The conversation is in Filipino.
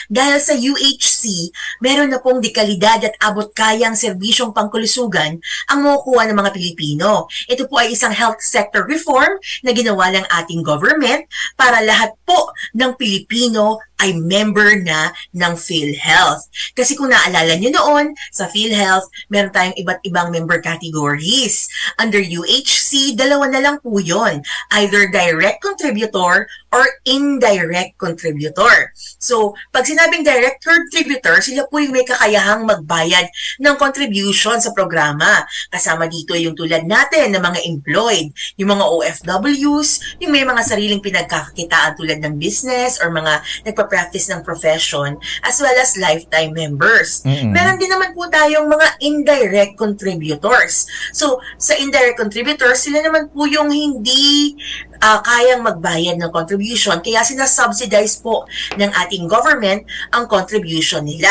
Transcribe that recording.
dahil sa UHC, meron na pong dekalidad at abot-kayang serbisyong pangkulusugan ang makukuha ng mga Pilipino. Ito po ay isang health sector reform na ginawa ng ating government para lahat po ng Pilipino ay member na ng PhilHealth. Kasi kung naalala nyo noon, sa PhilHealth, meron tayong iba't ibang member categories. Under UHC, dalawa na lang po yun. Either direct contributor or indirect contributor. So, pag sinabing direct contributor, sila po yung may kakayahang magbayad ng contribution sa programa. Kasama dito yung tulad natin ng mga employed, yung mga OFWs, yung may mga sariling pinagkakakitaan tulad ng business or mga nagpa-practice ng profession, as well as lifetime members. Meron din naman po tayong mga indirect contributors. So, sa indirect contributors, sila naman po yung hindi kayang magbayad ng contribution, kaya sinasubsidize po ng ating government ang contribution nila.